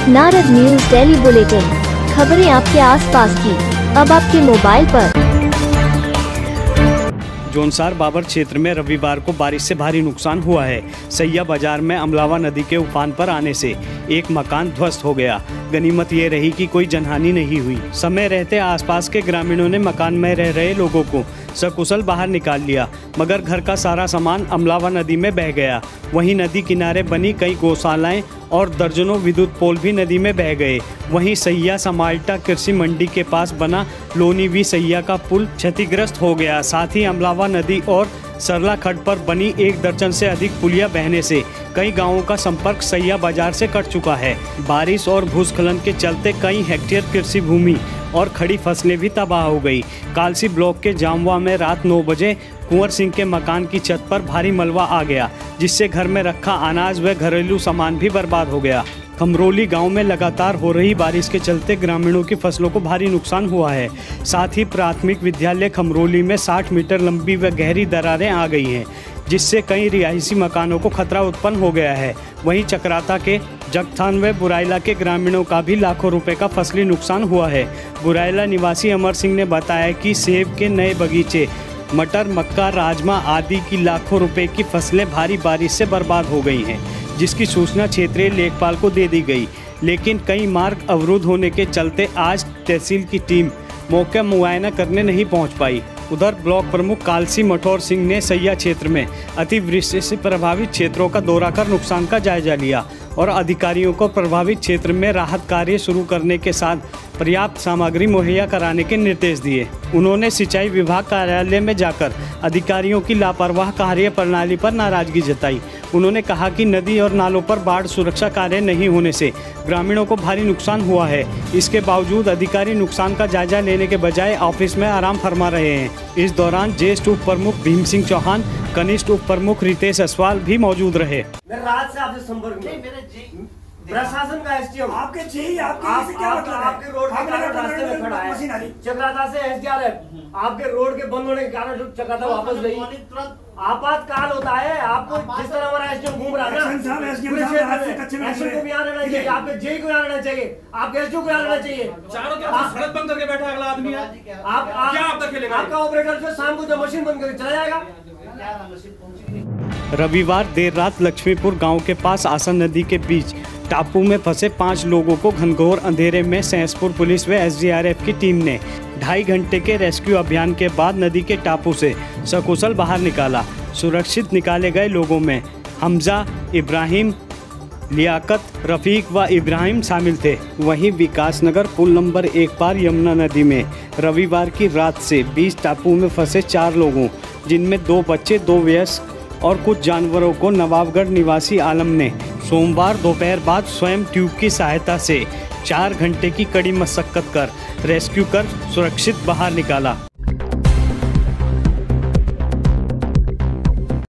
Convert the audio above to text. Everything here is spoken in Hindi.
नारद न्यूज डेली बुलेटिन, खबरें आपके आसपास की, अब आपके मोबाइल पर। जौनसार बाबर क्षेत्र में रविवार को बारिश से भारी नुकसान हुआ है। सैया बाजार में अमलावा नदी के उफान पर आने से एक मकान ध्वस्त हो गया। गनीमत ये रही कि कोई जनहानि नहीं हुई। समय रहते आसपास के ग्रामीणों ने मकान में रह रहे लोगों को सकुशल बाहर निकाल लिया, मगर घर का सारा सामान अमलावा नदी में बह गया। वहीं नदी किनारे बनी कई गौशालाएं और दर्जनों विद्युत पोल भी नदी में बह गए। वहीं सैया समाल्टा कृषि मंडी के पास बना लोनी वी सैया का पुल क्षतिग्रस्त हो गया। साथ ही अमलावा नदी और सरला खड्ड पर बनी 1 दर्जन से अधिक पुलिया बहने से कई गांवों का संपर्क सैया बाजार से कट चुका है। बारिश और भूस्खलन के चलते कई हेक्टेयर कृषि भूमि और खड़ी फसलें भी तबाह हो गई। कालसी ब्लॉक के जामवा में रात 9 बजे कुंवर सिंह के मकान की छत पर भारी मलबा आ गया, जिससे घर में रखा अनाज व घरेलू सामान भी बर्बाद हो गया। खमरोली गांव में लगातार हो रही बारिश के चलते ग्रामीणों की फसलों को भारी नुकसान हुआ है। साथ ही प्राथमिक विद्यालय खमरोली में 60 मीटर लंबी व गहरी दरारें आ गई हैं, जिससे कई रिहायशी मकानों को खतरा उत्पन्न हो गया है। वहीं चक्राता के जगथान व बुराइला के ग्रामीणों का भी लाखों रुपए का फसली नुकसान हुआ है। बुराइला निवासी अमर सिंह ने बताया कि सेब के नए बगीचे, मटर, मक्का, राजमा आदि की लाखों रुपए की फसलें भारी बारिश से बर्बाद हो गई हैं, जिसकी सूचना क्षेत्रीय लेखपाल को दे दी गई। लेकिन कई मार्ग अवरुद्ध होने के चलते आज तहसील की टीम मौका मुआयना करने नहीं पहुंच पाई। उधर ब्लॉक प्रमुख कालसी मठौर सिंह ने सैया क्षेत्र में अतिवृष्टि से प्रभावित क्षेत्रों का दौरा कर नुकसान का जायजा लिया और अधिकारियों को प्रभावित क्षेत्र में राहत कार्य शुरू करने के साथ पर्याप्त सामग्री मुहैया कराने के निर्देश दिए। उन्होंने सिंचाई विभाग कार्यालय में जाकर अधिकारियों की लापरवाह कार्य प्रणाली पर नाराजगी जताई। उन्होंने कहा कि नदी और नालों पर बाढ़ सुरक्षा कार्य नहीं होने से ग्रामीणों को भारी नुकसान हुआ है। इसके बावजूद अधिकारी नुकसान का जायजा लेने के बजाय ऑफिस में आराम फरमा रहे हैं। इस दौरान ज्येष्ठ उप प्रमुख भीम सिंह चौहान, कनिष्ठ उप प्रमुख रितेश असवाल भी मौजूद रहे। मैं रात से आपसे संपर्क में प्रशासन का एसडीएम आपके चाहिए, आपके क्या मतलब है? आपके रोड के कारण रास्ते में खड़ा है। चक्राता से एसडीआरएफ आपके रोड के बंद होने के कारण चक्राता वापस गई। आपातकाल होता है। आपको जिस तरह हमारा एसडीएम घूम रहा है ना, एक्शन को भी यहाँ रहना चाहिए, आपके जेई को यहाँ रहना चाहिए, आपके एसडीओ को यहाँ रहना चाहिए। चारों तरफ सड़क बंद करके बैठा अगला आदमी है। आपका ऑपरेटर जो शाम को जो मशीन बंद करके चला जाएगा। रविवार देर रात लक्ष्मीपुर गांव के पास आसन नदी के बीच टापू में फंसे 5 लोगों को घनघोर अंधेरे में सहसपुर पुलिस व एसडीआरएफ की टीम ने 2.5 घंटे के रेस्क्यू अभियान के बाद नदी के टापू से सकुशल बाहर निकाला। सुरक्षित निकाले गए लोगों में हमजा, इब्राहिम, लियाकत, रफीक व इब्राहिम शामिल थे। वहीं विकासनगर पुल नंबर 1 पार यमुना नदी में रविवार की रात से 20 टापू में फंसे 4 लोगों, जिनमें 2 बच्चे, 2 वयस्क और कुछ जानवरों को नवाबगढ़ निवासी आलम ने सोमवार दोपहर बाद स्वयं ट्यूब की सहायता से 4 घंटे की कड़ी मशक्कत कर रेस्क्यू कर सुरक्षित बाहर निकाला।